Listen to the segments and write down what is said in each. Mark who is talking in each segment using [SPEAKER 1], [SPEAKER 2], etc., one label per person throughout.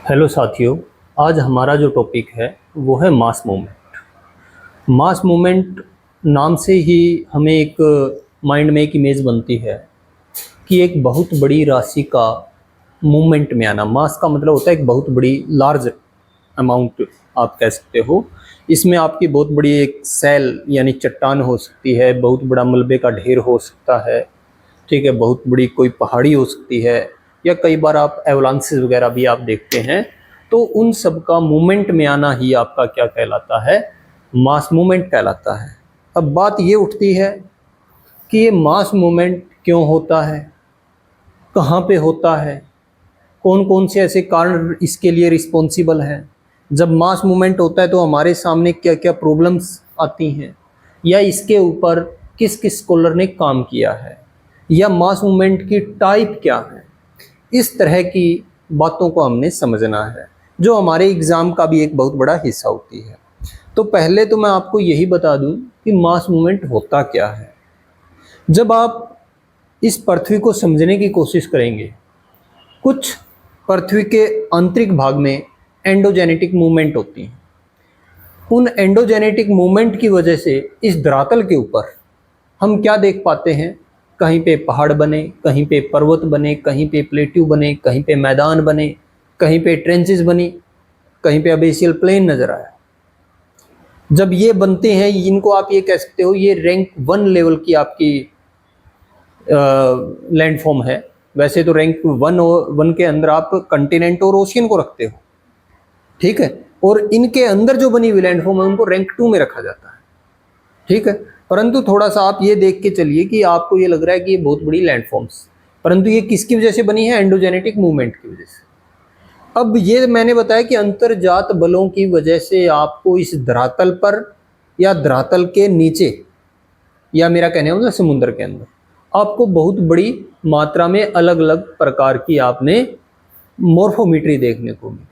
[SPEAKER 1] Hello साथियों, आज हमारा जो टॉपिक है वो है मास मूवमेंट। मास मूवमेंट नाम से ही हमें एक माइंड में एक इमेज बनती है कि एक बहुत बड़ी राशि का मूवमेंट में आना। मास का मतलब होता है एक बहुत बड़ी लार्ज अमाउंट, आप कह सकते हो। इसमें आपकी बहुत बड़ी एक सेल यानी चट्टान हो सकती है, बहुत बड़ा मलबे का ढेर हो सकता है, ठीक है, बहुत बड़ी कोई पहाड़ी हो सकती है, या कई बार आप एवलांसेस वगैरह भी आप देखते हैं। तो उन सब का मूवमेंट में आना ही आपका क्या कहलाता है? मास मूवमेंट कहलाता है। अब बात ये उठती है कि ये मास मूवमेंट क्यों होता है, कहाँ पे होता है, कौन कौन से ऐसे कारण इसके लिए रिस्पॉन्सिबल हैं। जब मास मूवमेंट होता है तो हमारे सामने क्या क्या प्रॉब्लम्स आती हैं, या इसके ऊपर किस किस स्कॉलर ने काम किया है, या मास मूवमेंट की टाइप क्या है। इस तरह की बातों को हमने समझना है, जो हमारे एग्ज़ाम का भी एक बहुत बड़ा हिस्सा होती है। तो पहले तो मैं आपको यही बता दूं कि मास मूवमेंट होता क्या है। जब आप इस पृथ्वी को समझने की कोशिश करेंगे, कुछ पृथ्वी के आंतरिक भाग में एंडोजेनेटिक मूवमेंट होती हैं। उन एंडोजेनेटिक मूवमेंट की वजह से इस धरातल के ऊपर हम क्या देख पाते हैं? कहीं पे पहाड़ बने, कहीं पे पर्वत बने, कहीं पे प्लेट्यू बने, कहीं पे मैदान बने, कहीं पे ट्रेंचेस बनी, कहीं पे अबेसियल प्लेन नज़र आया। जब ये बनते हैं, इनको आप ये कह सकते हो ये रैंक 1 लेवल की आपकी लैंडफॉर्म है। वैसे तो रैंक 1 के अंदर आप कंटिनेंट और ओशियन को रखते हो, ठीक है, और इनके अंदर जो बनी हुई लैंडफॉर्म है उनको रैंक 2 में रखा जाता है, ठीक है। परंतु थोड़ा सा आप ये देख के चलिए कि आपको ये लग रहा है कि ये बहुत बड़ी लैंडफॉर्म्स, परंतु ये किसकी वजह से बनी है? एंडोजेनेटिक मूवमेंट की वजह से। अब ये मैंने बताया कि अंतर्जात बलों की वजह से आपको इस धरातल पर या धरातल के नीचे, या मेरा कहने का समुद्र के अंदर, आपको बहुत बड़ी मात्रा में अलग अलग प्रकार की आपने मॉर्फोमेट्री देखने को मिली।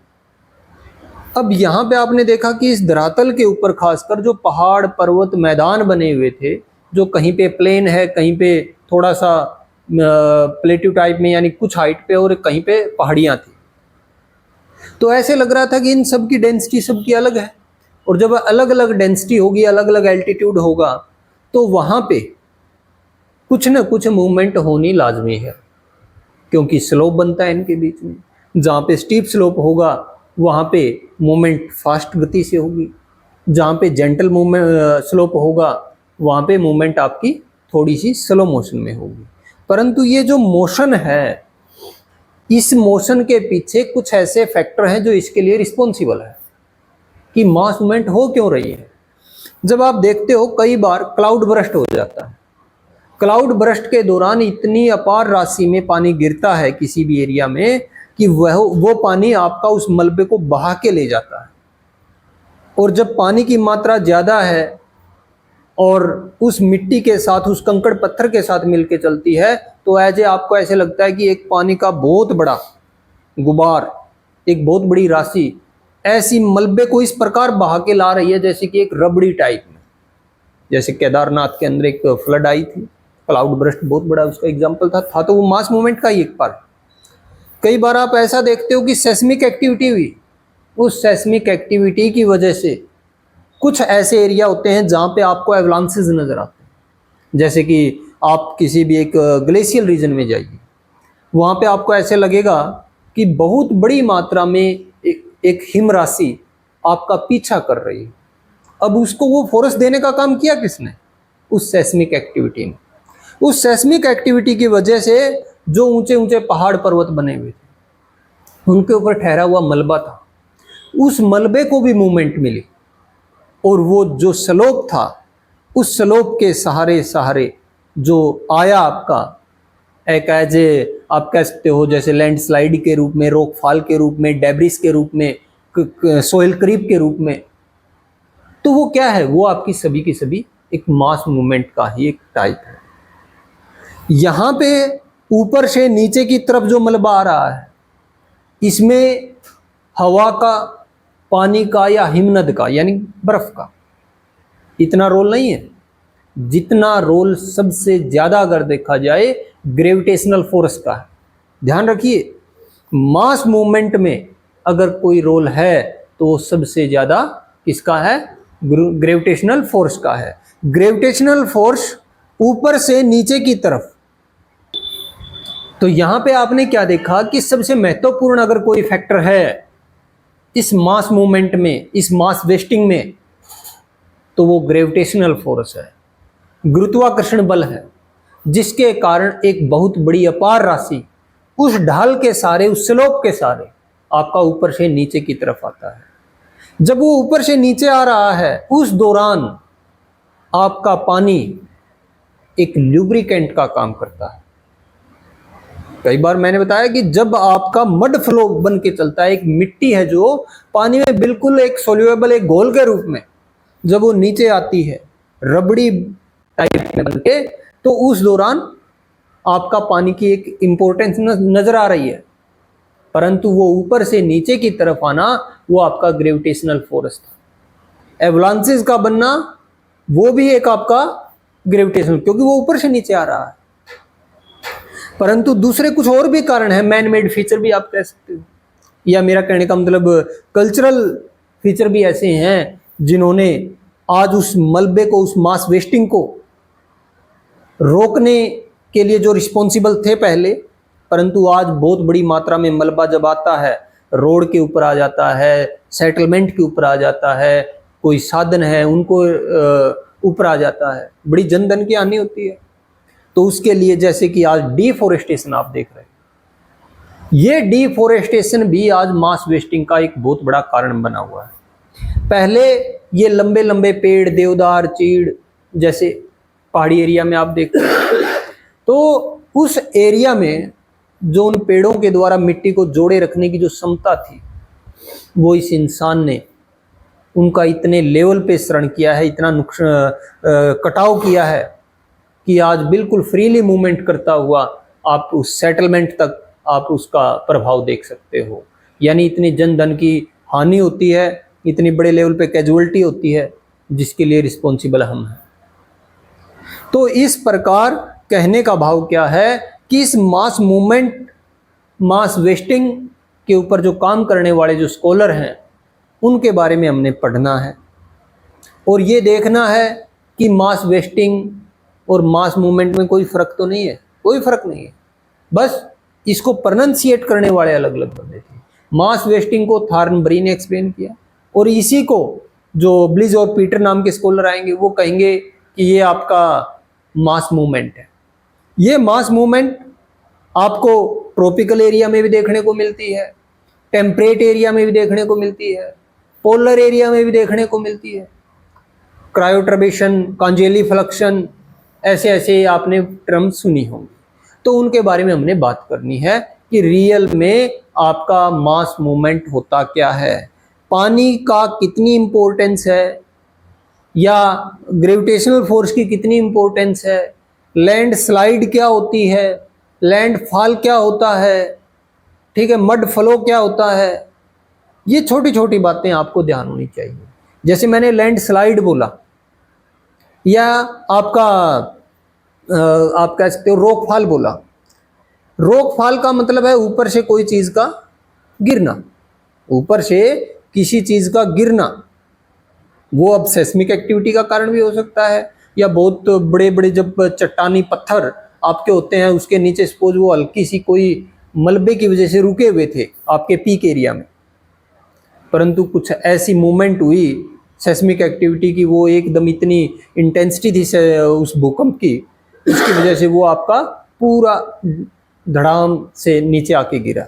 [SPEAKER 1] अब यहाँ पे आपने देखा कि इस धरातल के ऊपर खासकर जो पहाड़ पर्वत मैदान बने हुए थे, जो कहीं पे प्लेन है, कहीं पे थोड़ा सा प्लेट्यू टाइप में यानी कुछ हाइट पे, और कहीं पे पहाड़ियाँ थी। तो ऐसे लग रहा था कि इन सब की डेंसिटी सबकी अलग है, और जब अलग अलग डेंसिटी होगी, अलग अलग एल्टीट्यूड होगा, तो वहाँ पे कुछ ना कुछ मूवमेंट होनी लाजमी है, क्योंकि स्लोप बनता है इनके बीच में। जहाँ पे स्टीप स्लोप होगा वहाँ पे मूवमेंट फास्ट गति से होगी, जहाँ पे जेंटल मूवमेंट स्लोप होगा वहाँ पे मूवमेंट आपकी थोड़ी सी स्लो मोशन में होगी। परंतु ये जो मोशन है, इस मोशन के पीछे कुछ ऐसे फैक्टर हैं जो इसके लिए रिस्पॉन्सिबल है कि मास मूवमेंट हो क्यों रही है। जब आप देखते हो कई बार क्लाउड बर्स्ट हो जाता है। क्लाउड बर्स्ट के दौरान इतनी अपार राशि में पानी गिरता है किसी भी एरिया में कि वो पानी आपका उस मलबे को बहा के ले जाता है। और जब पानी की मात्रा ज़्यादा है और उस मिट्टी के साथ, उस कंकड़ पत्थर के साथ मिलके चलती है, तो आपको ऐसे लगता है कि एक पानी का बहुत बड़ा गुबार, एक बहुत बड़ी राशि ऐसी मलबे को इस प्रकार बहा के ला रही है जैसे कि एक रबड़ी टाइप में। जैसे केदारनाथ के अंदर एक फ्लड आई थी, क्लाउड बर्स्ट बहुत बड़ा उसका एग्जाम्पल था तो वो मास मूवमेंट का ही एक पार्ट। कई बार आप ऐसा देखते हो कि सेस्मिक एक्टिविटी हुई, उस सेस्मिक एक्टिविटी की वजह से कुछ ऐसे एरिया होते हैं जहाँ पे आपको एवलांसेस नज़र आते हैं। जैसे कि आप किसी भी एक ग्लेशियल रीजन में जाइए, वहाँ पे आपको ऐसे लगेगा कि बहुत बड़ी मात्रा में एक हिम राशि आपका पीछा कर रही है। अब उसको वो फोर्स देने का काम किया किसने? उस सेस्मिक एक्टिविटी ने। उस सेस्मिक एक्टिविटी की वजह से जो ऊंचे ऊंचे पहाड़ पर्वत बने हुए थे, उनके ऊपर ठहरा हुआ मलबा था, उस मलबे को भी मूवमेंट मिली, और वो जो स्लोप था, उस स्लोप के सहारे सहारे जो आया आपका एक आप कह सकते हो जैसे लैंडस्लाइड के रूप में, रॉक फॉल के रूप में, डेब्रिस के रूप में, सोइल क्रीप के रूप में। तो वो क्या है? वो आपकी सभी की सभी एक मास मूवमेंट का ही एक टाइप है। यहाँ पे ऊपर से नीचे की तरफ जो मलबा आ रहा है, इसमें हवा का, पानी का या हिमनद का यानी बर्फ का इतना रोल नहीं है जितना रोल सबसे ज़्यादा अगर देखा जाए ग्रेविटेशनल फोर्स का है। ध्यान रखिए, मास मूवमेंट में अगर कोई रोल है तो वो सबसे ज्यादा किसका है? ग्रेविटेशनल फोर्स का है। ग्रेविटेशनल फोर्स ऊपर से नीचे की तरफ। तो यहां पे आपने क्या देखा कि सबसे महत्वपूर्ण अगर कोई फैक्टर है इस मास मूवमेंट में, इस मास वेस्टिंग में, तो वो ग्रेविटेशनल फोर्स है, गुरुत्वाकर्षण बल है, जिसके कारण एक बहुत बड़ी अपार राशि उस ढाल के सारे, उस स्लोप के सारे आपका ऊपर से नीचे की तरफ आता है। जब वो ऊपर से नीचे आ रहा है उस दौरान आपका पानी एक लुब्रिकेंट का काम करता है। कई बार मैंने बताया कि जब आपका मड फ्लो बन के चलता है, एक मिट्टी है जो पानी में बिल्कुल एक सोल्यूएबल, एक घोल के रूप में, जब वो नीचे आती है रबड़ी टाइप में बन के, तो उस दौरान आपका पानी की एक इंपॉर्टेंस नजर आ रही है। परंतु वो ऊपर से नीचे की तरफ आना वो आपका ग्रेविटेशनल फोर्स था। एवलांचेस का बनना वो भी एक आपका ग्रेविटेशनल, क्योंकि वो ऊपर से नीचे आ रहा है। परंतु दूसरे कुछ और भी कारण है, मैन मेड फीचर भी आप कह सकते हो, या मेरा कहने का मतलब कल्चरल फीचर भी ऐसे हैं जिन्होंने आज उस मलबे को, उस मास वेस्टिंग को रोकने के लिए जो रिस्पॉन्सिबल थे पहले, परंतु आज बहुत बड़ी मात्रा में मलबा जब आता है, रोड के ऊपर आ जाता है, सेटलमेंट के ऊपर आ जाता है, कोई साधन है उनको ऊपर आ जाता है, बड़ी जनधन की हानि होती है। तो उसके लिए जैसे कि आज डिफोरेस्टेशन आप देख रहे हैं, ये डिफोरेस्टेशन भी आज मास वेस्टिंग का एक बहुत बड़ा कारण बना हुआ है। पहले ये लंबे लंबे पेड़, देवदार, चीड़ जैसे पहाड़ी एरिया में आप देखते हैं, तो उस एरिया में जो उन पेड़ों के द्वारा मिट्टी को जोड़े रखने की जो क्षमता थी, वो इस इंसान ने उनका इतने लेवल पे शरण किया है, इतना कटाव किया है कि आज बिल्कुल फ्रीली मूवमेंट करता हुआ आप उस सेटलमेंट तक आप उसका प्रभाव देख सकते हो। यानी इतनी जनधन की हानि होती है, इतनी बड़े लेवल पे कैजुअलिटी होती है, जिसके लिए रिस्पॉन्सिबल हम हैं। तो इस प्रकार कहने का भाव क्या है कि इस मास मूवमेंट, मास वेस्टिंग के ऊपर जो काम करने वाले जो स्कॉलर हैं उनके बारे में हमने पढ़ना है और ये देखना है कि मास वेस्टिंग और मास मूवमेंट में कोई फर्क तो नहीं है, कोई फर्क नहीं है, बस इसको प्रोनाउंसिएट करने वाले अलग अलग बंदे थे। मास वेस्टिंग को थॉर्नबरी ने एक्सप्लेन किया और इसी को जो ब्लिज और पीटर नाम के स्कॉलर आएंगे वो कहेंगे कि ये आपका मास मूवमेंट है। ये मास मूवमेंट आपको ट्रॉपिकल एरिया में भी देखने को मिलती है, टेम्परेट एरिया में भी देखने को मिलती है, पोलर एरिया में भी देखने को मिलती है। क्रायोटर्बेशन, कांजेली फ्लक्शन, ऐसे ऐसे आपने टर्म सुनी होंगी, तो उनके बारे में हमने बात करनी है कि रियल में आपका मास मूवमेंट होता क्या है, पानी का कितनी इंपॉर्टेंस है, या ग्रेविटेशनल फोर्स की कितनी इंपॉर्टेंस है, लैंड स्लाइड क्या होती है, लैंड फॉल क्या होता है, ठीक है, मड फ्लो क्या होता है। ये छोटी छोटी बातें आपको ध्यान होनी चाहिए। जैसे मैंने लैंड स्लाइड बोला, या आपका आप कह सकते हो रॉक फॉल बोला। रॉक फॉल का मतलब है ऊपर से कोई चीज का गिरना, ऊपर से किसी चीज का गिरना। वो अब सेस्मिक एक्टिविटी का कारण भी हो सकता है, या बहुत बड़े बड़े जब चट्टानी पत्थर आपके होते हैं उसके नीचे सपोज वो हल्की सी कोई मलबे की वजह से रुके हुए थे आपके पीक एरिया में, परंतु कुछ ऐसी मूवमेंट हुई सेस्मिक एक्टिविटी की, वो एकदम इतनी इंटेंसिटी थी उस भूकंप की, उसकी वजह से वो आपका पूरा धड़ाम से नीचे आके गिरा,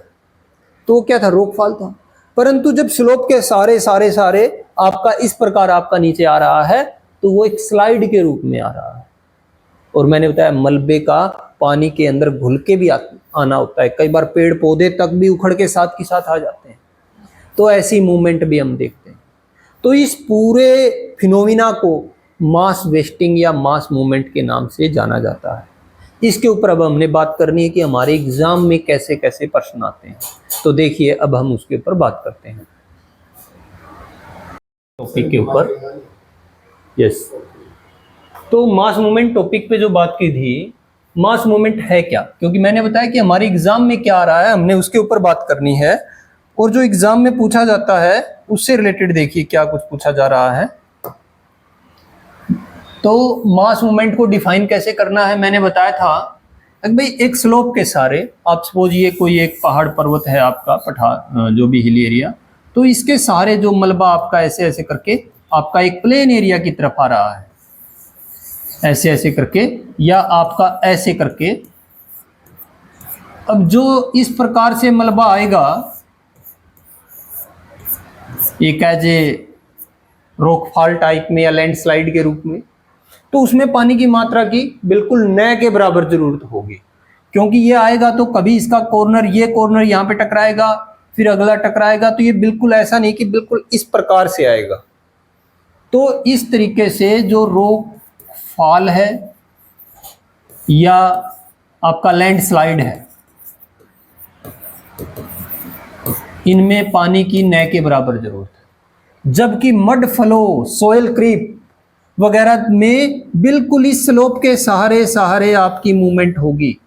[SPEAKER 1] तो वो क्या था, रॉक फॉल था। परंतु जब स्लोप के सारे सारे सारे आपका इस प्रकार आपका नीचे आ रहा है तो वो एक स्लाइड के रूप में आ रहा है। और मैंने बताया मलबे का पानी के अंदर घुल के भी आना होता है, कई बार पेड़ पौधे तक भी उखड़ के साथ आ जाते हैं, तो ऐसी मूवमेंट भी हम देखते हैं। तो इस पूरे फिनोमिना को मास वेस्टिंग या मास मूवमेंट के नाम से जाना जाता है। इसके ऊपर अब हमने बात करनी है कि हमारे एग्जाम में कैसे कैसे प्रश्न आते हैं, तो देखिए अब हम उसके ऊपर बात करते हैं टॉपिक के ऊपर। यस, तो मास मूवमेंट टॉपिक पे जो बात की थी, मास मूवमेंट है क्या, क्योंकि मैंने बताया कि हमारे एग्जाम में क्या आ रहा है, हमने उसके ऊपर बात करनी है। और जो एग्जाम में पूछा जाता है उससे रिलेटेड देखिए क्या कुछ पूछा जा रहा है। तो मास मूवमेंट को डिफाइन कैसे करना है मैंने बताया था भाई, एक स्लोप के सारे, आप सपोज ये कोई एक पहाड़ पर्वत है आपका पठार जो भी हिली एरिया, तो इसके सारे जो मलबा आपका ऐसे ऐसे करके आपका एक प्लेन एरिया की तरफ आ रहा है, ऐसे ऐसे करके या आपका ऐसे करके। अब जो इस प्रकार से मलबा आएगा एक एज ए रॉकफॉल टाइप में या लैंडस्लाइड के रूप में, तो उसमें पानी की मात्रा की बिल्कुल न के बराबर जरूरत होगी, क्योंकि ये आएगा तो कभी इसका कॉर्नर, ये कॉर्नर यहाँ पे टकराएगा, फिर अगला टकराएगा, तो ये बिल्कुल ऐसा नहीं कि बिल्कुल इस प्रकार से आएगा। तो इस तरीके से जो रॉकफॉल है या आपका लैंडस्लाइड है, इनमें पानी की न के बराबर जरूरत है। जबकि मड फ्लो, सोयल क्रीप वगैरह में बिल्कुल इस स्लोप के सहारे सहारे आपकी मूवमेंट होगी।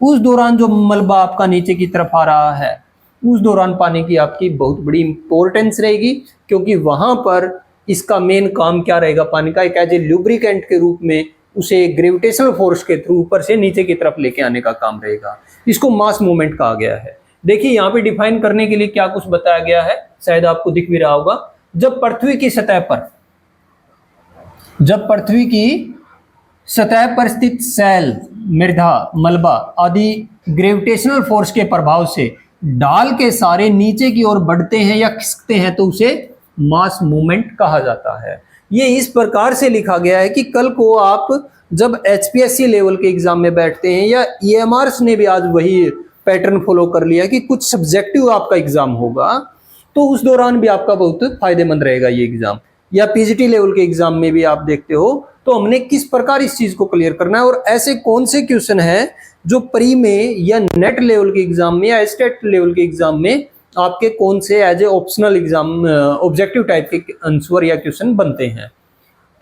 [SPEAKER 1] उस दौरान जो मलबा आपका नीचे की तरफ आ रहा है, उस दौरान पानी की आपकी बहुत बड़ी इंपॉर्टेंस रहेगी, क्योंकि वहां पर इसका मेन काम क्या रहेगा, पानी का एक एज ए लुब्रिकेंट के रूप में उसे ग्रेविटेशनल फोर्स के थ्रू ऊपर से नीचे की तरफ लेके आने का काम रहेगा। इसको मास मूवमेंट कहा गया है। देखिए यहाँ पे डिफाइन करने के लिए क्या कुछ बताया गया है, शायद आपको दिख भी रहा होगा। जब पृथ्वी की सतह पर स्थित सेल, मृदा, मलबा आदि ग्रेविटेशनल फोर्स के प्रभाव से ढाल के सारे नीचे की ओर बढ़ते हैं या खिसकते हैं, तो उसे मास मूवमेंट कहा जाता है। ये इस प्रकार से लिखा गया है कि कल को आप जब एचपीएससी लेवल के एग्जाम में बैठते हैं, या ईएमआरस ने भी आज वही पैटर्न फॉलो कर लिया कि कुछ सब्जेक्टिव आपका एग्जाम होगा, तो उस दौरान भी आपका बहुत फायदेमंद रहेगा ये एग्जाम। या पीजीटी लेवल के एग्जाम में भी आप देखते हो, तो हमने किस प्रकार इस चीज को क्लियर करना है और ऐसे कौन से क्वेश्चन है जो प्री में या नेट लेवल के एग्जाम में या स्टेट लेवल के एग्जाम में आपके कौन से as a optional exam objective type के आंसर या क्वेश्चन बनते हैं।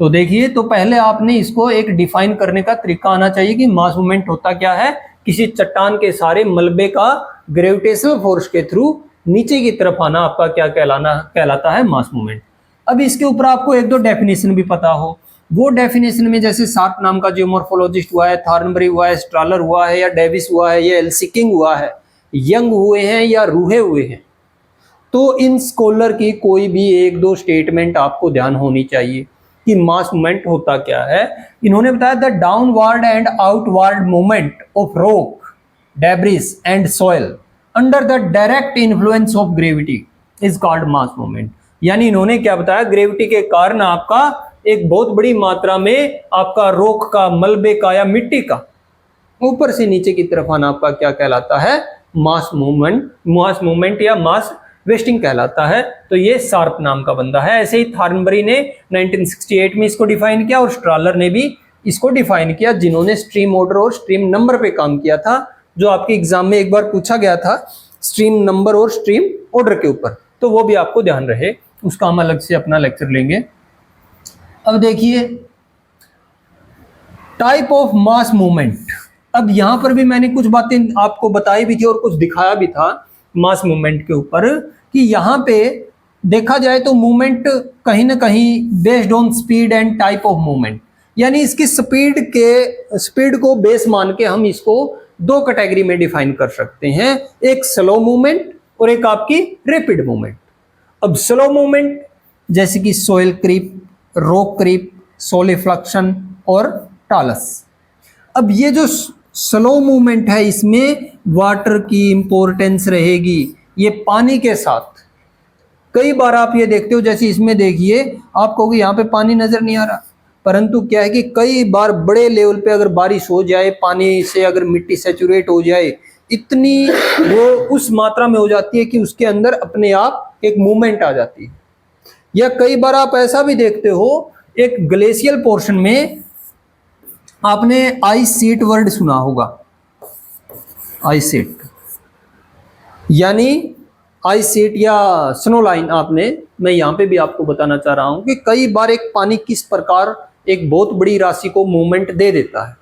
[SPEAKER 1] तो देखिए, तो पहले आपने इसको एक डिफाइन करने का तरीका आना चाहिए कि मास मूवमेंट होता क्या है। किसी चट्टान के मलबे का ग्रेविटेशनल फोर्स के थ्रू नीचे की तरफ आना आपका क्या कहलाता है, मास मूवमेंट। अब इसके ऊपर आपको एक दो डेफिनेशन भी पता हो। वो डेफिनेशन में जैसे शार्प नाम का जियोमॉर्फोलॉजिस्ट हुआ है, थॉर्नबरी हुआ है, स्ट्रॉलर हुआ है, या डेविस हुआ है, या एल्सिकिंग हुआ है, यंग हुए हैं या रूहे हुए हैं, तो इन स्कॉलर की कोई भी एक दो स्टेटमेंट आपको ध्यान होनी चाहिए कि मास मूवमेंट होता क्या है। इन्होंने बताया the downward and outward movement of rock, debris and soil under the direct influence of gravity is called mass movement. यानी इन्होंने क्या बताया, ग्रेविटी के कारण आपका एक बहुत बड़ी मात्रा में आपका रॉक का, मलबे का या मिट्टी का ऊपर से नीचे की तरफ आना आपका क्या कहलाता है, मास मूवमेंट या मास वेस्टिंग कहलाता है। तो ये शार्प नाम का बंदा है। ऐसे ही थॉर्नबरी ने 1968 में इसको डिफाइन किया और स्ट्रॉलर ने भी इसको डिफाइन किया, जिन्होंने स्ट्रीम ऑर्डर और स्ट्रीम नंबर पे काम किया था, जो आपके एग्जाम में एक बार पूछा गया था स्ट्रीम नंबर और स्ट्रीम ऑर्डर के ऊपर। तो वो भी आपको ध्यान रहे, उसका हम अलग से अपना लेक्चर लेंगे। अब देखिए टाइप ऑफ मास मूवमेंट। अब यहां पर भी मैंने कुछ बातें आपको बताई भी थी और कुछ दिखाया भी था मास मूवमेंट के ऊपर, कि यहां पे देखा जाए तो मूवमेंट कहीं ना कहीं based on speed and type of movement, यानी इसकी स्पीड को बेस मान के हम इसको दो कैटेगरी में डिफाइन कर सकते हैं, एक स्लो मूवमेंट और एक आपकी रैपिड मूवमेंट। अब स्लो मूवमेंट जैसे कि सोयल क्रीप, रॉक क्रीप, सोलिफ्लक्शन और टालस। अब ये जो स्लो मूवमेंट है, इसमें वाटर की इंपॉर्टेंस रहेगी, ये पानी के साथ। कई बार आप ये देखते हो, जैसे इसमें देखिए, आप कहोगे यहाँ पे पानी नजर नहीं आ रहा, परंतु क्या है कि कई बार बड़े लेवल पे अगर बारिश हो जाए, पानी से अगर मिट्टी सैचुरेट हो जाए, इतनी वो उस मात्रा में हो जाती है कि उसके अंदर अपने आप एक मूवमेंट आ जाती है। या कई बार आप ऐसा भी देखते हो, एक ग्लेशियल पोर्शन में आपने आइस शीट वर्ड सुना होगा, आइस शीट यानी आइस शीट या स्नो लाइन। मैं यहां पे भी आपको बताना चाह रहा हूं कि कई बार एक पानी किस प्रकार एक बहुत बड़ी राशि को मूवमेंट दे देता है।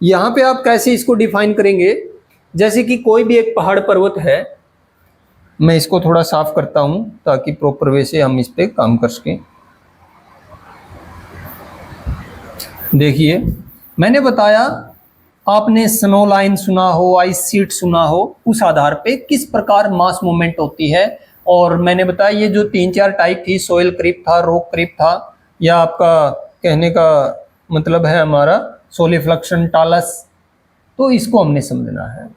[SPEAKER 1] यहां पे आप कैसे इसको डिफाइन करेंगे, जैसे कि कोई भी एक पहाड़ पर्वत है, मैं इसको थोड़ा साफ करता हूं ताकि प्रॉपर वे से हम इस पे काम कर सकें। देखिए, मैंने बताया आपने स्नो लाइन सुना हो, आइस शीट सुना हो, उस आधार पे किस प्रकार मास मूवमेंट होती है। और मैंने बताया ये जो 3-4 टाइप थी, सोयल क्रीप था, रॉक क्रीप था, या आपका कहने का मतलब है हमारा सोलिफ्लक्शन टालस, तो इसको हमने समझना है।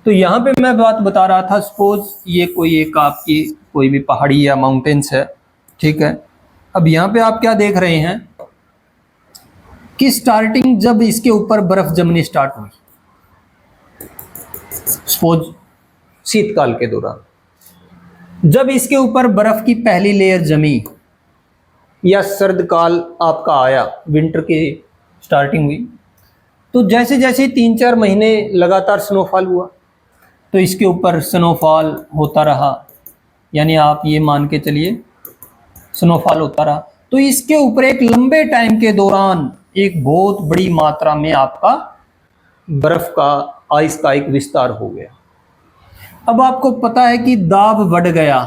[SPEAKER 1] तो यहाँ पे मैं बात बता रहा था, सपोज ये कोई एक आपकी कोई भी पहाड़ी या माउंटेन्स है, ठीक है। अब यहाँ पे आप क्या देख रहे हैं कि स्टार्टिंग जब इसके ऊपर बर्फ जमनी स्टार्ट हुई, सपोज शीतकाल के दौरान जब इसके ऊपर बर्फ की पहली लेयर जमी, या सर्द काल आपका आया, विंटर की स्टार्टिंग हुई, तो जैसे जैसे 3-4 महीने लगातार स्नोफॉल हुआ, तो इसके ऊपर स्नोफॉल होता रहा, यानी आप ये मान के चलिए स्नोफॉल होता रहा। तो इसके ऊपर एक लंबे टाइम के दौरान एक बहुत बड़ी मात्रा में आपका बर्फ का, आइस का एक विस्तार हो गया। अब आपको पता है कि दाब बढ़ गया,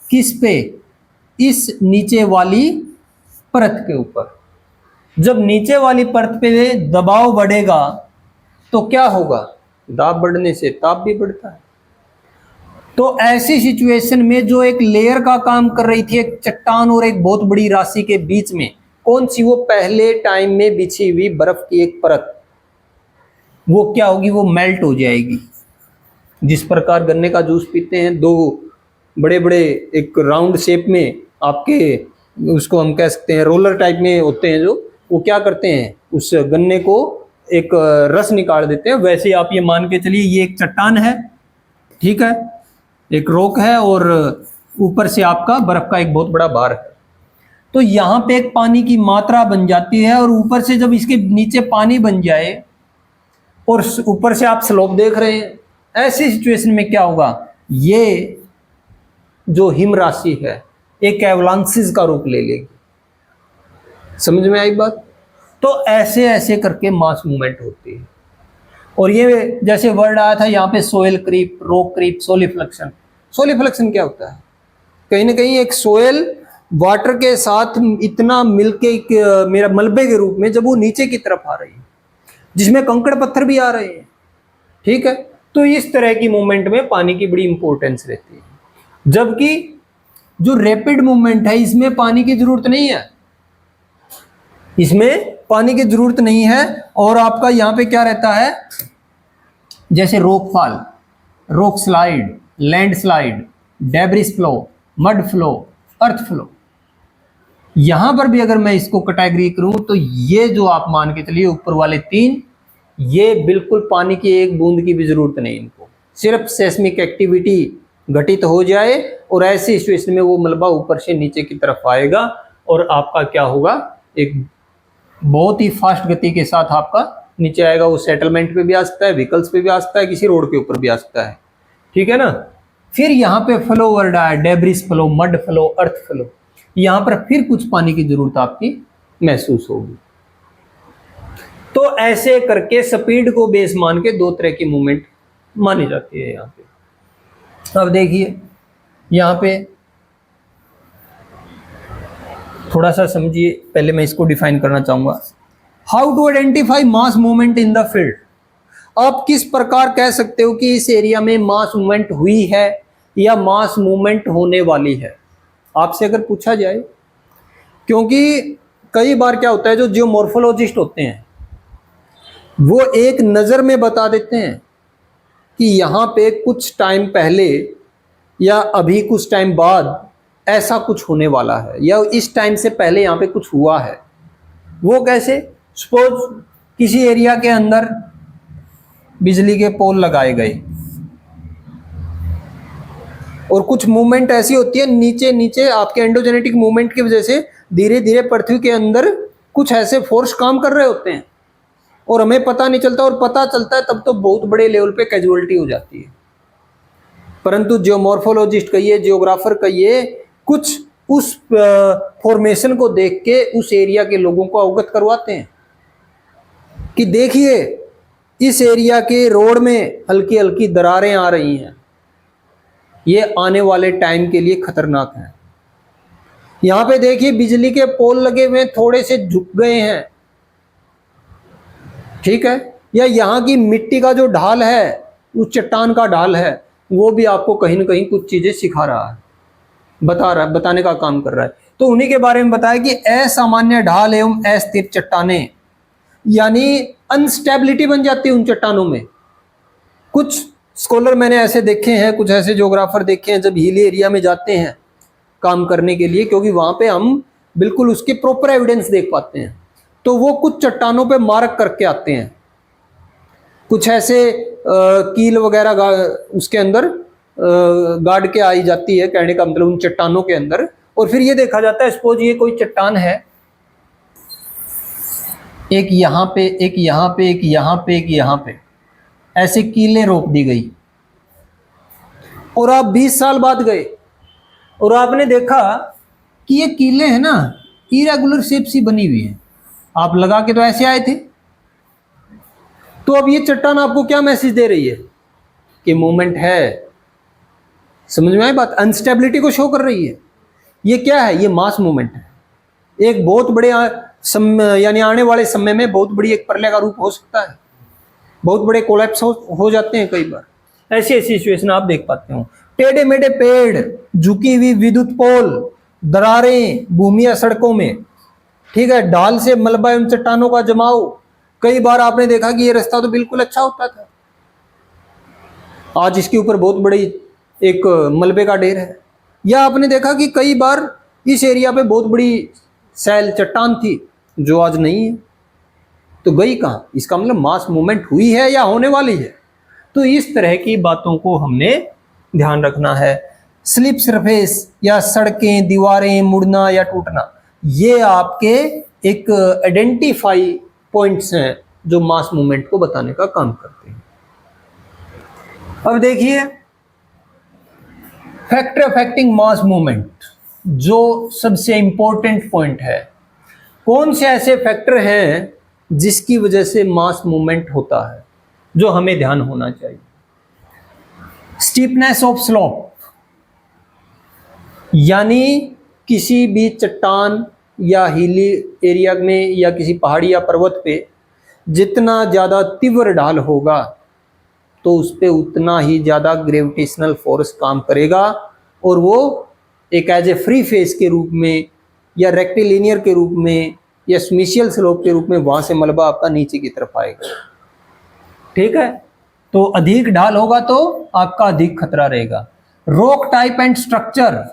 [SPEAKER 1] किस पे? इस नीचे वाली परत के ऊपर। जब नीचे वाली परत पे दबाव बढ़ेगा तो क्या होगा? दाब बढ़ने से ताप भी बढ़ता है। तो ऐसी सिचुएशन में जो एक लेयर का काम कर रही थी, एक चट्टान और एक बहुत बड़ी राशि के बीच में, कौन सी? वो पहले टाइम में बिछी हुई बर्फ की एक परत, वो क्या होगी? वो मेल्ट हो जाएगी। जिस प्रकार गन्ने का जूस पीते हैं, दो बड़े बड़े एक राउंड शेप में आपके, उसको हम कह सकते हैं रोलर टाइप में होते हैं, जो वो क्या करते हैं, उस गन्ने को एक रस निकाल देते हैं। वैसे आप ये मान के चलिए ये एक चट्टान है, ठीक है, एक रॉक है, और ऊपर से आपका बर्फ का एक बहुत बड़ा भार है। तो यहाँ पे एक पानी की मात्रा बन जाती है, और ऊपर से जब इसके नीचे पानी बन जाए और ऊपर से आप स्लोप देख रहे हैं, ऐसी सिचुएशन में क्या होगा? ये जो हिम राशि है एक एवलांसिस का रूप ले लेगी। समझ में आई बात? तो ऐसे ऐसे करके मास मूवमेंट होती है। और ये जैसे वर्ड आया था यहाँ पे, सोयल क्रीप, रॉक क्रीप, सोलिफ्लक्शन। सोलिफ्लक्शन क्या होता है? कहीं ना कहीं एक सोयल वाटर के साथ इतना मिलके मेरा मलबे के रूप में जब वो नीचे की तरफ आ रही है, जिसमें कंकड़ पत्थर भी आ रहे हैं, ठीक है। तो इस तरह की मूवमेंट में पानी की बड़ी इंपॉर्टेंस रहती है। जबकि जो रैपिड मूवमेंट है, इसमें पानी की जरूरत नहीं है, इसमें पानी की जरूरत नहीं है। और आपका यहाँ पे क्या रहता है? जैसे rock fall, rock slide, landslide, debris flow, mud flow, earth flow, यहां पर भी अगर मैं इसको कैटेगरी करूं तो ये जो आप मान के चलिए ऊपर वाले 3, ये बिल्कुल पानी की एक बूंद की भी जरूरत नहीं इनको। सिर्फ सेस्मिक एक्टिविटी घटित हो जाए और ऐसी सिचुएशन में वो मलबा ऊपर से नीचे की तरफ आएगा, और आपका क्या होगा? एक बहुत ही फास्ट गति के साथ आपका नीचे आएगा। वो सेटलमेंट पे भी आ सकता है, व्हीकल्स पे भी आ सकता है, किसी रोड के ऊपर भी आ सकता है, ठीक है ना। फिर यहाँ पे फ्लो वर्ड आया, debris flow, mud flow, earth flow. यहाँ पर फिर कुछ पानी की जरूरत आपकी महसूस होगी। तो ऐसे करके स्पीड को बेस मान के 2 तरह की मूवमेंट मानी जाती है यहाँ पे। अब देखिए यहाँ पे थोड़ा सा समझिए, पहले मैं इसको डिफाइन करना चाहूंगा। How to identify mass movement in the field. आप किस प्रकार कह सकते हो कि इस एरिया में मास मूवमेंट हुई है या मास मूवमेंट होने वाली है, आपसे अगर पूछा जाए। क्योंकि कई बार क्या होता है, जो जियोमॉर्फोलॉजिस्ट होते हैं वो एक नज़र में बता देते हैं कि यहाँ पे कुछ टाइम पहले या अभी कुछ टाइम बाद ऐसा कुछ होने वाला है, या इस टाइम से पहले यहाँ पे कुछ हुआ है। वो कैसे? सपोज किसी एरिया के अंदर बिजली के पोल लगाए गए और कुछ मूवमेंट ऐसी होती है नीचे नीचे आपके एंडोजेनेटिक मूवमेंट की वजह से धीरे धीरे पृथ्वी के अंदर कुछ ऐसे फोर्स काम कर रहे होते हैं और हमें पता नहीं चलता, और पता चलता है तब तो बहुत बड़े लेवल पे कैजुअलिटी हो जाती है। परंतु जियोमॉर्फोलॉजिस्ट कहिए, जियोग्राफर कहिए, कुछ उस फॉर्मेशन को देख के उस एरिया के लोगों को अवगत करवाते हैं कि देखिए इस एरिया के रोड में हल्की हल्की दरारें आ रही हैं, ये आने वाले टाइम के लिए खतरनाक है। यहां पे देखिए बिजली के पोल लगे हुए थोड़े से झुक गए हैं, ठीक है, या यहाँ की मिट्टी का जो ढाल है, उस चट्टान का ढाल है, वो भी आपको कहीं ना कहीं कुछ चीजें सिखा रहा है, बताने का काम कर रहा है। तो उन्हीं के बारे में बताया कि असामान्य ढाल एवं अस्थिर चट्टानें, यानी अनस्टेबिलिटी बन जाती है उन चट्टानों में। कुछ स्कॉलर मैंने ऐसे देखे हैं, कुछ ऐसे ज्योग्राफर देखे हैं, जब हिली एरिया में जाते हैं काम करने के लिए, क्योंकि वहां पे हम बिल्कुल उसके प्रॉपर एविडेंस देख पाते हैं, तो वो कुछ चट्टानों पे मार्क करके आते हैं, कुछ ऐसे कील वगैरह उसके अंदर गाड़ के आई जाती है, कहने का मतलब उन चट्टानों के अंदर। और फिर ये देखा जाता है, सपोज ये कोई चट्टान है, एक यहाँ पे, एक यहाँ पे, एक यहाँ पे, एक यहाँ पे, ऐसे कीलें रोक दी गई, और आप 20 साल बाद गए और आपने देखा कि ये कीलें है ना इरेगुलर शेप सी बनी हुई है, आप लगा के तो ऐसे आए थे। तो अब ये चट्टान आपको क्या मैसेज दे रही है कि मूवमेंट है। समझ में आई बात? अनस्टेबिलिटी को शो कर रही है। ये क्या है? ये मास मूवमेंट है। एक बहुत बड़े यानी आने वाले समय में बहुत बड़ी एक प्रलय का रूप हो सकता है, बहुत बड़े कोलैप्स हो जाते हैं कई बार। ऐसी ऐसी सिचुएशन आप देख पाते हो। टेढ़े मेढ़े पेड़, झुकी हुई विद्युत पोल, दरारें भूमि या सड़कों में, ठीक है, ढाल से मलबा एवं चट्टानों का जमाव। कई बार आपने देखा कि ये रास्ता तो बिल्कुल अच्छा होता था, आज इसके ऊपर बहुत बड़ी एक मलबे का ढेर है। या आपने देखा कि कई बार इस एरिया पे बहुत बड़ी सैल चट्टान थी जो आज नहीं है, तो गई कहाँ? इसका मतलब मास मूवमेंट हुई है या होने वाली है। तो इस तरह की बातों को हमने ध्यान रखना है। स्लिप सरफेस या सड़कें, दीवारें मुड़ना या टूटना, ये आपके एक आइडेंटिफाई पॉइंट्स हैं जो मास मूवमेंट को बताने का काम करते हैं। अब देखिए फैक्टर अफेक्टिंग मास मूवमेंट, जो सबसे इंपॉर्टेंट पॉइंट है। कौन से ऐसे फैक्टर हैं जिसकी वजह से मास मूवमेंट होता है, जो हमें ध्यान होना चाहिए? स्टीपनेस ऑफ स्लोप, यानी किसी भी चट्टान या हिली एरिया में या किसी पहाड़ी या पर्वत पे जितना ज़्यादा तीव्र ढाल होगा तो उस पर उतना ही ज़्यादा ग्रेविटेशनल फोर्स काम करेगा, और वो एक एज ए फ्री फेस के रूप में या रेक्टिलिनियर के रूप में या स्मिशियल स्लोप के रूप में वहाँ से मलबा आपका नीचे की तरफ आएगा। ठीक है, तो अधिक ढाल होगा तो आपका अधिक खतरा रहेगा। रॉक टाइप एंड स्ट्रक्चर,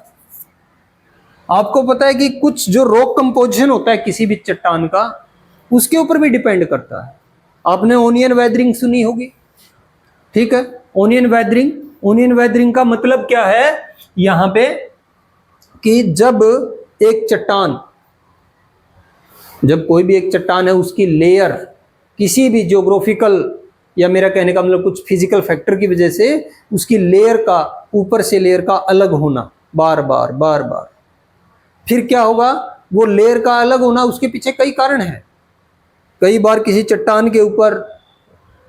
[SPEAKER 1] आपको पता है कि कुछ जो रॉक कंपोजिशन होता है किसी भी चट्टान का, उसके ऊपर भी डिपेंड करता है। आपने ओनियन वेदरिंग सुनी होगी, ठीक है, ओनियन वेदरिंग का मतलब क्या है यहां पे कि जब कोई भी एक चट्टान है, उसकी लेयर किसी भी ज्योग्राफिकल या मेरा कहने का मतलब कुछ फिजिकल फैक्टर की वजह से उसकी लेयर का, ऊपर से लेयर का अलग होना बार बार, फिर क्या होगा? वो लेयर का अलग होना, उसके पीछे कई कारण हैं। कई बार किसी चट्टान के ऊपर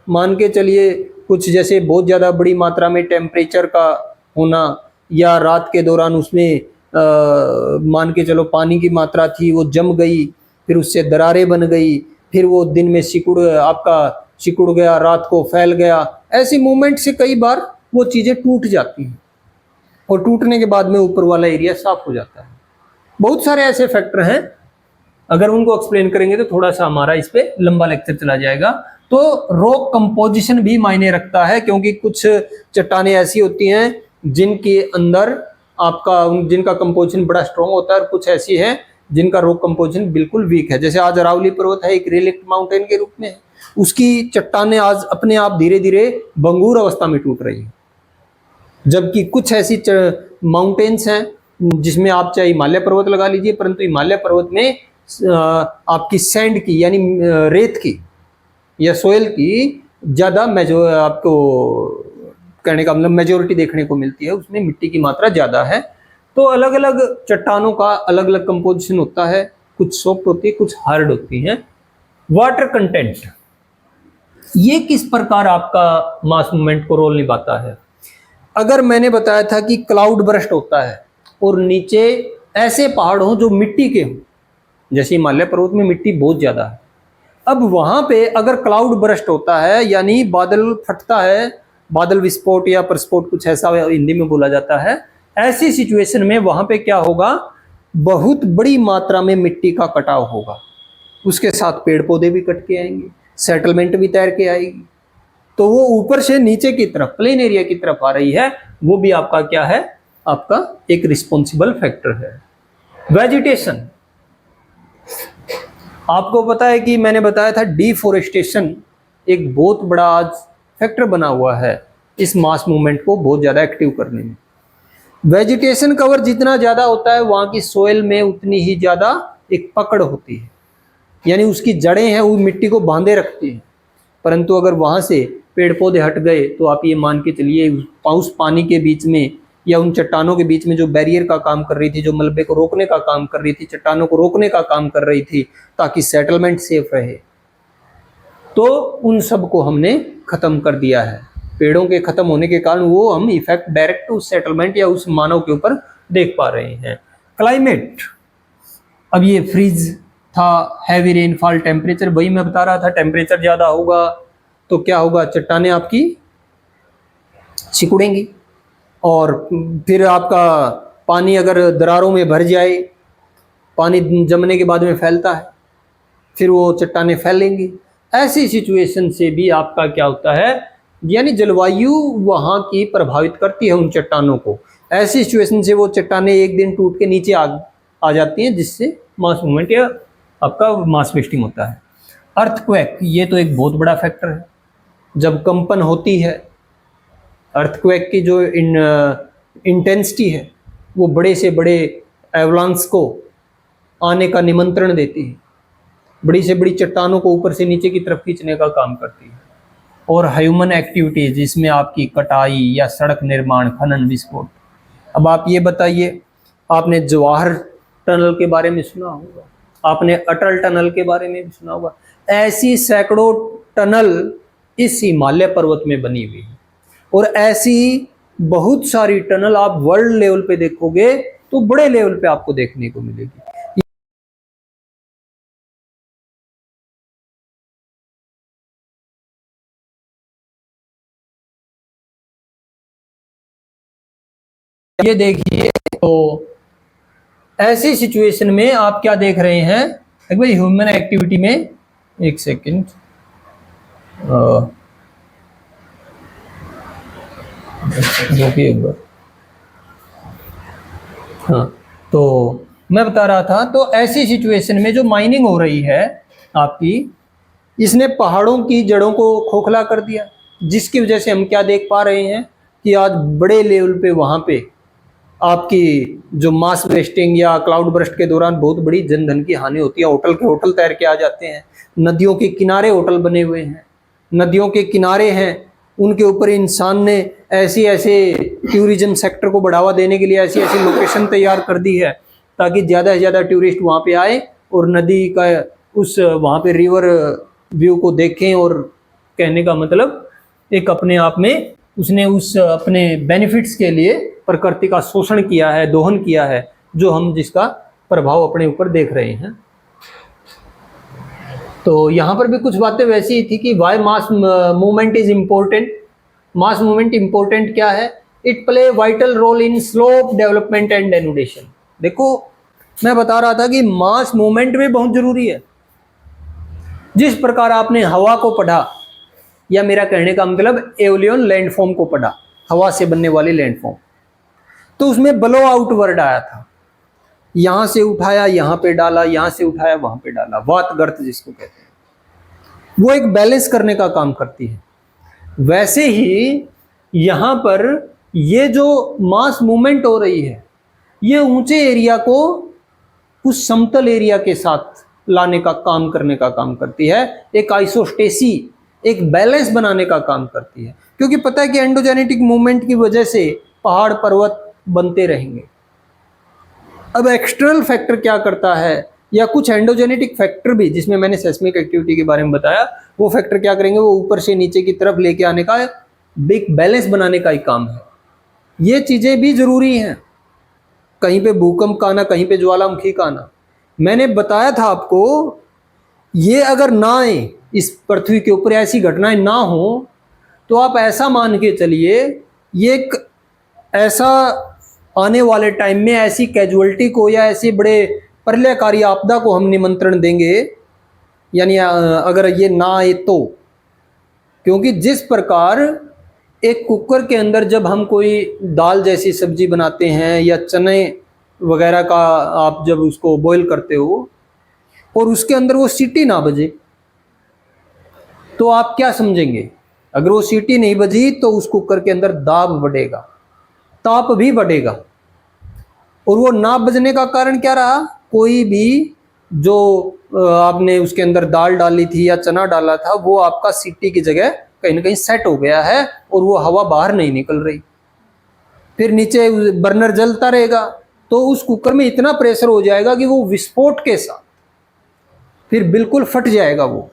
[SPEAKER 1] मान के चलिए कुछ जैसे बहुत ज़्यादा बड़ी मात्रा में टेम्परेचर का होना, या रात के दौरान उसमें मान के चलो पानी की मात्रा थी वो जम गई, फिर उससे दरारें बन गई, फिर वो दिन में सिकुड़ गया, रात को फैल गया। ऐसी मूवमेंट से कई बार वो चीज़ें टूट जाती हैं, और टूटने के बाद में ऊपर वाला एरिया साफ हो जाता है। बहुत सारे ऐसे फैक्टर हैं, अगर उनको एक्सप्लेन करेंगे तो थोड़ा सा हमारा इस पे लंबा लेक्चर चला जाएगा। तो रॉक कंपोजिशन भी मायने रखता है, क्योंकि कुछ चट्टानें ऐसी होती हैं जिनके अंदर जिनका कंपोजिशन बड़ा स्ट्रॉन्ग होता है, और कुछ ऐसी हैं जिनका रॉक कंपोजिशन बिल्कुल वीक है। जैसे आज अरावली पर्वत है, एक रिलिक्ट माउंटेन के रूप में, उसकी चट्टानें आज अपने आप धीरे धीरे भंगूर अवस्था में टूट रही है। जबकि कुछ ऐसी माउंटेन्स हैं जिसमें आप चाहे हिमालय पर्वत लगा लीजिए, परंतु हिमालय पर्वत में आपकी सैंड की यानी रेत की या सोयल की ज़्यादा आपको कहने का मतलब मेजोरिटी देखने को मिलती है, उसमें मिट्टी की मात्रा ज़्यादा है। तो अलग अलग चट्टानों का अलग अलग कंपोजिशन होता है, कुछ सॉफ्ट होती है, कुछ हार्ड होती हैं। वाटर कंटेंट, ये किस प्रकार आपका मास मूवमेंट को रोल निभाता है? अगर मैंने बताया था कि क्लाउड बर्स्ट होता है और नीचे ऐसे पहाड़ हों जो मिट्टी के हों, जैसे हिमालय पर्वत में मिट्टी बहुत ज्यादा है, अब वहां पे अगर क्लाउड बर्स्ट होता है यानी बादल फटता है, बादल विस्फोट या प्रस्फोट कुछ ऐसा हिंदी में बोला जाता है, ऐसी सिचुएशन में वहां पे क्या होगा, बहुत बड़ी मात्रा में मिट्टी का कटाव होगा, उसके साथ पेड़ पौधे भी कट के आएंगे, सेटलमेंट भी तैर के आएगी, तो वो ऊपर से नीचे की तरफ प्लेन एरिया की तरफ आ रही है, वो भी आपका क्या है, आपका एक रिस्पॉन्सिबल फैक्टर है। वेजिटेशन, आपको पता है कि मैंने बताया था डिफोरेस्टेशन एक बहुत बड़ा आज फैक्टर बना हुआ है इस मास मूवमेंट को बहुत ज्यादा एक्टिव करने में। वेजिटेशन कवर जितना ज्यादा होता है वहां की सोइल में उतनी ही ज्यादा एक पकड़ होती है, यानी उसकी जड़ें हैं वो मिट्टी को बांधे रखती हैं, परंतु अगर वहां से पेड़ पौधे हट गए तो आप ये मान के चलिए उस पानी के बीच में या उन चट्टानों के बीच में जो बैरियर का काम कर रही थी, जो मलबे को रोकने का काम कर रही थी, चट्टानों को रोकने का काम कर रही थी ताकि सेटलमेंट सेफ रहे, तो उन सब को हमने खत्म कर दिया है। पेड़ों के खत्म होने के कारण वो हम इफेक्ट डायरेक्ट उस सेटलमेंट या उस मानव के ऊपर देख पा रहे हैं। क्लाइमेट, अब ये फ्रीज था, हैवी रेनफॉल, टेम्परेचर, वही मैं बता रहा था, टेम्परेचर ज्यादा होगा तो क्या होगा, चट्टानें आपकी सिकुड़ेंगी और फिर आपका पानी अगर दरारों में भर जाए, पानी जमने के बाद में फैलता है, फिर वो चट्टानें फैलेंगी। ऐसी सिचुएशन से भी आपका क्या होता है, यानी जलवायु वहाँ की प्रभावित करती है उन चट्टानों को। ऐसी सिचुएशन से वो चट्टानें एक दिन टूट के नीचे आ जाती हैं, जिससे मास मूवमेंट या आपका मास वेस्टिंग होता है। अर्थक्वेक, ये तो एक बहुत बड़ा फैक्टर है। जब कंपन होती है, अर्थक्वेक की जो इंटेंसिटी है वो बड़े से बड़े एवलांस को आने का निमंत्रण देती है, बड़ी से बड़ी चट्टानों को ऊपर से नीचे की तरफ खींचने का काम करती है। और ह्यूमन एक्टिविटीज, जिसमें आपकी कटाई या सड़क निर्माण, खनन, विस्फोट। अब आप ये बताइए, आपने जवाहर टनल के बारे में सुना होगा, आपने अटल टनल के बारे में भी सुना होगा। ऐसी सैकड़ों टनल इस हिमालय पर्वत में बनी हुई है और ऐसी बहुत सारी टनल आप वर्ल्ड लेवल पे देखोगे तो बड़े लेवल पे आपको देखने को मिलेगी। ये देखिए, तो ऐसी सिचुएशन में आप क्या देख रहे हैं, एक बार ह्यूमन एक्टिविटी में, एक सेकंड, देखिए एक बार, हाँ, तो मैं बता रहा था, तो ऐसी सिचुएशन में जो माइनिंग हो रही है आपकी, इसने पहाड़ों की जड़ों को खोखला कर दिया, जिसकी वजह से हम क्या देख पा रहे हैं कि आज बड़े लेवल पे वहां पे आपकी जो मास वेस्टिंग या क्लाउड बर्स्ट के दौरान बहुत बड़ी जनधन की हानि होती है। होटल के होटल तैर के आ जाते हैं, नदियों के किनारे होटल बने हुए हैं, नदियों के किनारे हैं, उनके ऊपर इंसान ने ऐसे टूरिज्म सेक्टर को बढ़ावा देने के लिए ऐसी लोकेशन तैयार कर दी है ताकि ज़्यादा से ज़्यादा टूरिस्ट वहाँ पे आए और नदी का उस वहाँ पे रिवर व्यू को देखें। और कहने का मतलब एक अपने आप में उसने उस अपने बेनिफिट्स के लिए प्रकृति का शोषण किया है, दोहन किया है, जो हम जिसका प्रभाव अपने ऊपर देख रहे हैं। तो यहाँ पर भी कुछ बातें वैसी ही थी कि why mass movement is important. Mass movement important क्या है, it play vital role in slope development and denudation. देखो मैं बता रहा था कि मास मूवमेंट भी बहुत जरूरी है। जिस प्रकार आपने हवा को पढ़ा, या मेरा कहने का मतलब एओलियन लैंडफॉर्म को पढ़ा, हवा से बनने वाली लैंडफॉर्म, तो उसमें ब्लो आउट वर्ड आया था, यहां से उठाया यहां पे डाला, यहां से उठाया वहां पे डाला, वात गर्त जिसको कहते हैं, वो एक बैलेंस करने का काम करती है। वैसे ही यहां पर ये जो मास मूवमेंट हो रही है, ये ऊंचे एरिया को उस समतल एरिया के साथ लाने का काम करने का काम करती है, एक आइसोस्टेसी, एक बैलेंस बनाने का काम करती है। क्योंकि पता है कि एंडोजेनेटिक मूवमेंट की वजह से पहाड़ पर्वत बनते रहेंगे। अब एक्सटर्नल फैक्टर क्या करता है, या कुछ एंडोजेनेटिक फैक्टर भी, जिसमें मैंने सेस्मिक एक्टिविटी के बारे में बताया, वो फैक्टर क्या करेंगे, वो ऊपर से नीचे की तरफ लेके आने का बिग बैलेंस बनाने का ही काम है। ये चीज़ें भी ज़रूरी हैं। कहीं पे भूकंप का आना, कहीं पे ज्वालामुखी का आना। मैंने बताया था आपको, ये अगर ना आए इस पृथ्वी के ऊपर, ऐसी घटनाएं ना हो, तो आप ऐसा मान के चलिए ये एक ऐसा आने वाले टाइम में ऐसी कैजुअलिटी को या ऐसी बड़े प्रलयकारी आपदा को हम निमंत्रण देंगे, यानी अगर ये ना आए तो। क्योंकि जिस प्रकार एक कुकर के अंदर जब हम कोई दाल जैसी सब्जी बनाते हैं या चने वगैरह का आप जब उसको बॉईल करते हो और उसके अंदर वो सीटी ना बजे, तो आप क्या समझेंगे? अगर वो सीटी नहीं बजी तो उस कुकर के अंदर दाब बढ़ेगा, ताप भी बढ़ेगा। और वो ना बजने का कारण क्या रहा? कोई भी जो आपने उसके अंदर दाल डाली थी या चना डाला था, वो आपका सीटी की जगह कहीं ना कहीं सेट हो गया है और वो हवा बाहर नहीं निकल रही। फिर नीचे बर्नर जलता रहेगा, तो उस कुकर में इतना प्रेशर हो जाएगा कि वो विस्फोट के साथ फिर बिल्कुल फट जाएगा वो,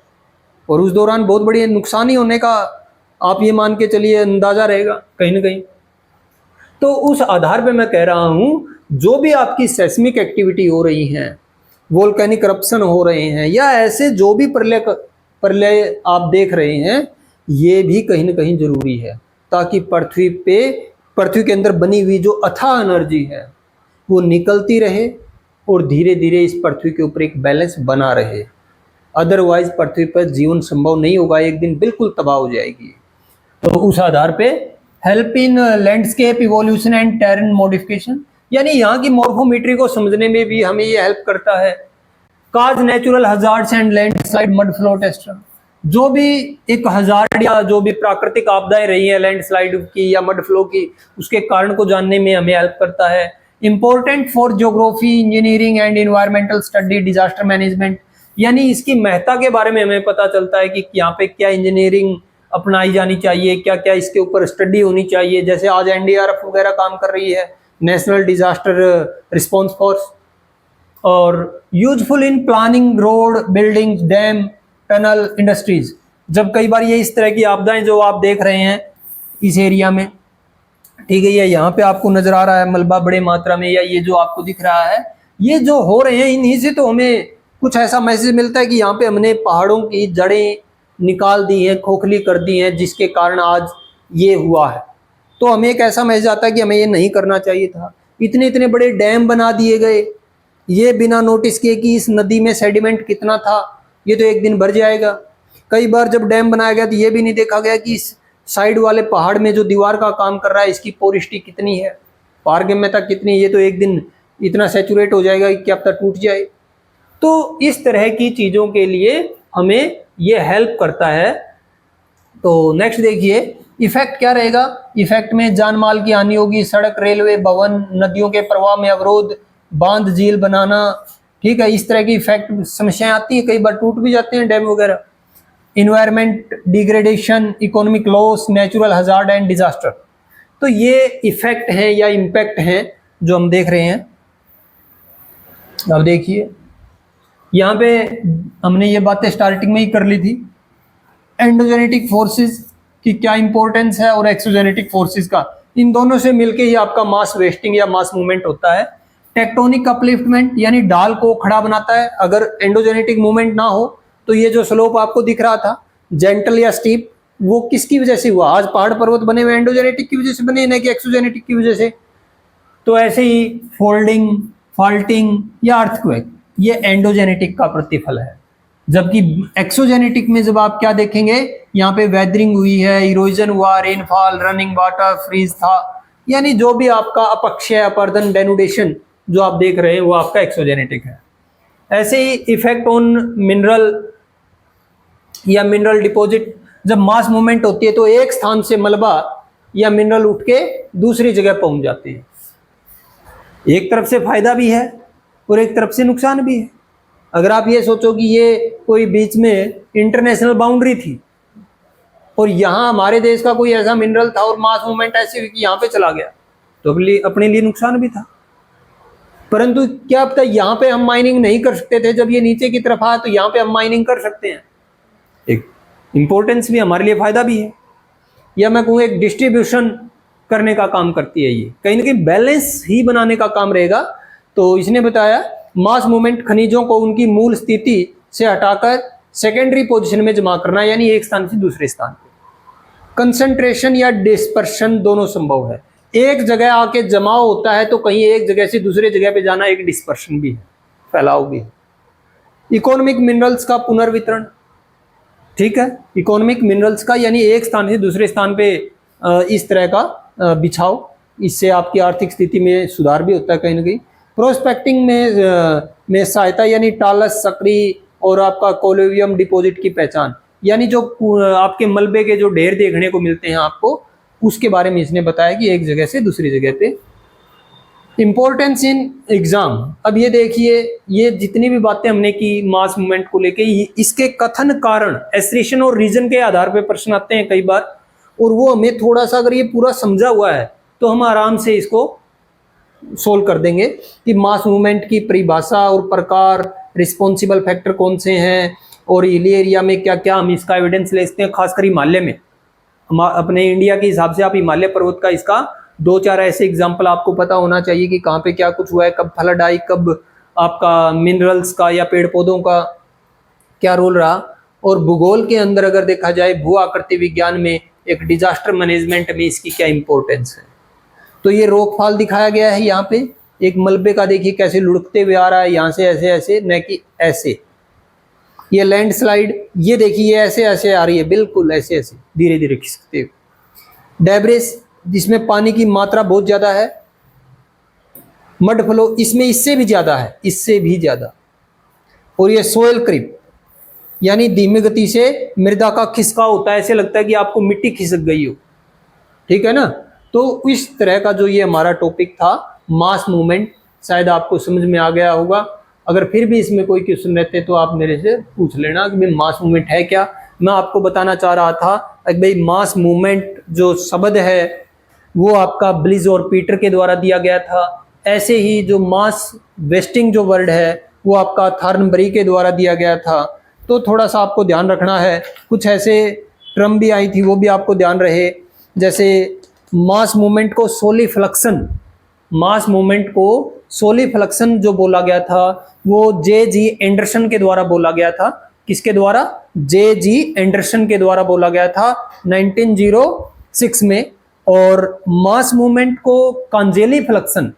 [SPEAKER 1] और उस दौरान बहुत बड़ी नुकसान ही होने का आप ये मान के चलिए अंदाजा रहेगा कहीं ना कहीं। तो उस आधार पे मैं कह रहा हूं, जो भी आपकी सेस्मिक एक्टिविटी हो रही हैं, वोल्केनिक करप्शन हो रहे हैं, या ऐसे जो भी प्रलय आप देख रहे हैं, ये भी कहीं ना कहीं जरूरी है, ताकि पृथ्वी के अंदर बनी हुई जो अथाह एनर्जी है वो निकलती रहे और धीरे धीरे इस पृथ्वी के ऊपर एक बैलेंस बना रहे। अदरवाइज पृथ्वी पर जीवन संभव नहीं होगा, एक दिन बिल्कुल तबाह हो जाएगी। तो उस आधार पे help in landscape evolution and terrain modification, यानी यहाँ की मॉर्फोमेट्री को समझने में भी हमें ये हेल्प करता है। Cause natural hazards and landslide mud flow tester, जो भी एक हजार्ड या जो भी प्राकृतिक आपदाएं रही है लैंडस्लाइड की या मड फ्लो की, उसके कारण को जानने में हमें हेल्प करता है। Important for geography, engineering and environmental study, disaster management, यानी इसकी महत्ता के बारे में हमें पता चलता है कि यहाँ पे क्या इंजीनियरिंग अपनाई जानी चाहिए, क्या क्या इसके ऊपर स्टडी होनी चाहिए। जैसे आज एनडीआरएफ वगैरह काम कर रही है, नेशनल डिजास्टर रिस्पॉन्स फोर्स। और useful in planning road, buildings, dam, tunnel, industries. जब कई बार ये इस तरह की आपदाएं जो आप देख रहे हैं इस एरिया में, ठीक है, ये यहाँ पे आपको नजर आ रहा है मलबा बड़े मात्रा में, या ये जो आपको दिख रहा है, ये जो हो रहे हैं, इन्हीं से तो हमें कुछ ऐसा मैसेज मिलता है कि यहाँ पे हमने पहाड़ों की जड़ें निकाल दी हैं, खोखली कर दी हैं, जिसके कारण आज ये हुआ है। तो हमें एक ऐसा मैसेज आता है कि हमें ये नहीं करना चाहिए था। इतने इतने बड़े डैम बना दिए गए, ये बिना नोटिस किए कि इस नदी में सेडिमेंट कितना था, ये तो एक दिन भर जाएगा। कई बार जब डैम बनाया गया तो ये भी नहीं देखा गया कि इस साइड वाले पहाड़ में जो दीवार का काम कर रहा है, इसकी पोरिस्टी कितनी है, पारगम्यता कितनी, ये तो एक दिन इतना सैचुरेट हो जाएगा कि क्या पता टूट जाए। तो इस तरह की चीज़ों के लिए हमें ये हेल्प करता है। तो नेक्स्ट देखिए, इफेक्ट क्या रहेगा। इफेक्ट में जान माल की हानि होगी, सड़क, रेलवे, भवन, नदियों के प्रवाह में अवरोध, बांध, झील बनाना, ठीक है, इस तरह की इफेक्ट समस्याएं आती है, कई बार टूट भी जाते हैं डैम वगैरह। Environment degradation, economic loss, natural hazard and disaster. तो ये इफेक्ट हैं या इम्पैक्ट हैं जो हम देख रहे हैं। अब देखिए, यहाँ पे हमने ये बातें स्टार्टिंग में ही कर ली थी, एंडोजेनेटिक फोर्सेस की क्या इंपॉर्टेंस है और एक्सोजेनेटिक फोर्सेस का, इन दोनों से मिलके ही आपका मास वेस्टिंग या मास मूवमेंट होता है। टेक्टोनिक अपलिफ्टमेंट, यानी ढाल को खड़ा बनाता है। अगर एंडोजेनेटिक मूवमेंट ना हो तो ये जो स्लोप आपको दिख रहा था जेंटल या स्टीप, वो किसकी वजह से हुआ? आज पहाड़ पर्वत बने हुए एंडोजेनेटिक की वजह से बने, ना कि एक्सोजेनेटिक की वजह से। तो ऐसे ही फोल्डिंग, फॉल्टिंग या अर्थक्वेक, ये एंडोजेनेटिक का प्रतिफल है। जबकि एक्सोजेनेटिक में जब आप क्या देखेंगे, यहाँ पे वेदरिंग हुई है, इरोजन हुआ, रेनफॉल, रनिंग वाटर, फ्रीज था, यानी जो भी आपका अपक्षय, अपर्दन, डेनुडेशन जो आप देख रहे हैं वो आपका एक्सोजेनेटिक है। ऐसे ही इफेक्ट ऑन मिनरल या मिनरल डिपॉजिट, जब मास मूवमेंट होती है तो एक स्थान से मलबा या मिनरल उठ के दूसरी जगह पहुंच जाते हैं। एक तरफ से फायदा भी है और एक तरफ से नुकसान भी है। अगर आप ये सोचो कि ये कोई बीच में इंटरनेशनल बाउंड्री थी और यहाँ हमारे देश का कोई ऐसा मिनरल था और मास मूवमेंट ऐसी हुई कि यहाँ पे चला गया, तो अपने लिए नुकसान भी था। परंतु क्या पता यहाँ पे हम माइनिंग नहीं कर सकते थे, जब ये नीचे की तरफ आया तो यहाँ पे हम माइनिंग कर सकते हैं। एक इंपॉर्टेंस भी, हमारे लिए फायदा भी है। या मैं कहूँ एक डिस्ट्रीब्यूशन करने का काम करती है, ये कहीं ना कहीं बैलेंस ही बनाने का काम रहेगा। तो इसने बताया मास मूवमेंट खनिजों को उनकी मूल स्थिति से हटाकर सेकेंडरी पोजीशन में जमा करना, यानी एक स्थान से दूसरे स्थान पे। कंसंट्रेशन या डिस्पर्शन दोनों संभव है, एक जगह आके जमा होता है तो कहीं एक जगह से दूसरे जगह पे जाना एक डिस्पर्शन भी है, फैलाव भी है। इकोनॉमिक मिनरल्स का पुनर्वितरण, ठीक है, इकोनॉमिक मिनरल्स का यानी एक स्थान से दूसरे स्थान पे इस तरह का बिछाव, इससे आपकी आर्थिक स्थिति में सुधार भी होता है कहीं ना कहीं। प्रोस्पेक्टिंग में सहायता, यानी टालस, सक्री और आपका कोलोवियम डिपॉजिट की पहचान, यानी जो आपके मलबे के जो ढेर देखने को मिलते हैं आपको, उसके बारे में इसने बताया कि एक जगह से दूसरी जगह पे। इंपॉर्टेंस इन एग्जाम, अब ये देखिए, ये जितनी भी बातें हमने की मास मूवमेंट को लेके, इसके कथन, कारण, एस्ट्रेशन और रीजन के आधार पे प्रश्न आते हैं कई बार, और वो हमें थोड़ा सा अगर ये पूरा समझा हुआ है तो हम आराम से इसको सोल्व कर देंगे कि मास मूवमेंट की परिभाषा और प्रकार, रिस्पॉन्सिबल फैक्टर कौन से हैं, और हिली एरिया में क्या क्या हम इसका एविडेंस ले सकते हैं, खासकर हिमालय में। अपने इंडिया के हिसाब से आप हिमालय पर्वत का इसका 2-4 ऐसे एग्जाम्पल आपको पता होना चाहिए कि कहाँ पे क्या कुछ हुआ है, कब फ्लड आई, कब आपका मिनरल्स का या पेड़ पौधों का क्या रोल रहा। और भूगोल के अंदर अगर देखा जाए, भू आकृति विज्ञान में, एक डिजास्टर मैनेजमेंट में इसकी क्या इंपॉर्टेंस है। तो ये रोकफाल दिखाया गया है यहाँ पे, एक मलबे का देखिए कैसे लुढ़कते हुए आ रहा है, यहाँ से ऐसे ऐसे, न कि ऐसे। ये लैंडस्लाइड, ये देखिए ऐसे ऐसे आ रही है, बिल्कुल ऐसे ऐसे धीरे धीरे खिसकते हुए। डेब्रिस, जिसमें पानी की मात्रा बहुत ज्यादा है। मड फ्लो, इसमें इससे भी ज्यादा है, इससे भी ज्यादा। और ये सोयल क्रीप, यानी धीमी गति से मृदा का खिसकाव होता है, ऐसे लगता है कि आपको मिट्टी खिसक गई हो, ठीक है ना। तो इस तरह का जो ये हमारा टॉपिक था मास मूवमेंट, शायद आपको समझ में आ गया होगा। अगर फिर भी इसमें कोई क्वेश्चन रहते तो आप मेरे से पूछ लेना कि भाई मास मूवमेंट है क्या। मैं आपको बताना चाह रहा था कि भाई मास मूवमेंट जो शब्द है वो आपका ब्लिज और पीटर के द्वारा दिया गया था। ऐसे ही जो मास वेस्टिंग जो वर्ड है वो आपका थॉर्नबरी के द्वारा दिया गया था। तो थोड़ा सा आपको ध्यान रखना है, कुछ ऐसे टर्म भी आई थी वो भी आपको ध्यान रहे, जैसे मास मूवमेंट को सोली फ्लक्शन, मास मूवमेंट को सोली फ्लक्शन जो बोला गया था वो जे.जी. एंडरसन के द्वारा बोला गया था। किसके द्वारा? जे.जी. एंडरसन के द्वारा बोला गया था 1906 में। और मास मूवमेंट को कांजेली फ्लक्शन,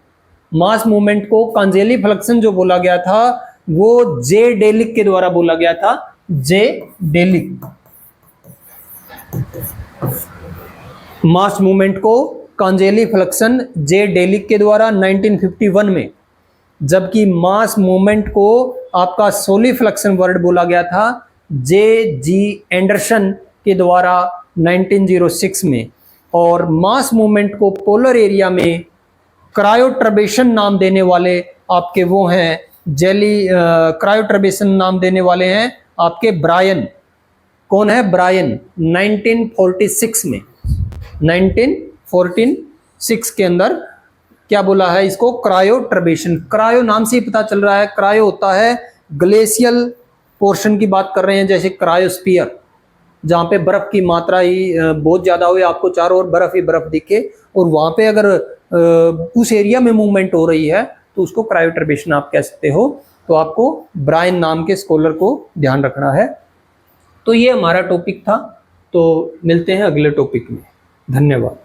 [SPEAKER 1] मास मूवमेंट को कांजेली फ्लक्शन जो बोला गया था वो जे डेलिक के द्वारा बोला गया था, जे डेलिक। मास मूवमेंट को कांजेली फ्लक्शन जे डेलिक के द्वारा 1951 में, जबकि मास मूवमेंट को आपका सोली फ्लक्शन वर्ड बोला गया था जे.जी. एंडरसन के द्वारा 1906 में। और मास मूवमेंट को पोलर एरिया में क्रायोटर्बेशन नाम देने वाले आपके वो हैं क्रायोटर्बेशन नाम देने वाले हैं आपके ब्रायन। कौन है? ब्रायन। 1946 में, 1946 के अंदर क्या बोला है इसको? क्रायोटर्बेशन। क्रायो नाम से ही पता चल रहा है, क्रायो होता है ग्लेशियल पोर्शन की बात कर रहे हैं, जैसे क्रायोस्फीयर जहाँ पे बर्फ की मात्रा ही बहुत ज़्यादा हुई, आपको चारों ओर बर्फ ही बर्फ दिखे, और वहाँ पे अगर उस एरिया में मूवमेंट हो रही है तो उसको क्रायोटर्बेशन आप कह सकते हो। तो आपको ब्रायन नाम के स्कॉलर को ध्यान रखना है। तो ये हमारा टॉपिक था, तो मिलते हैं अगले टॉपिक में। धन्यवाद।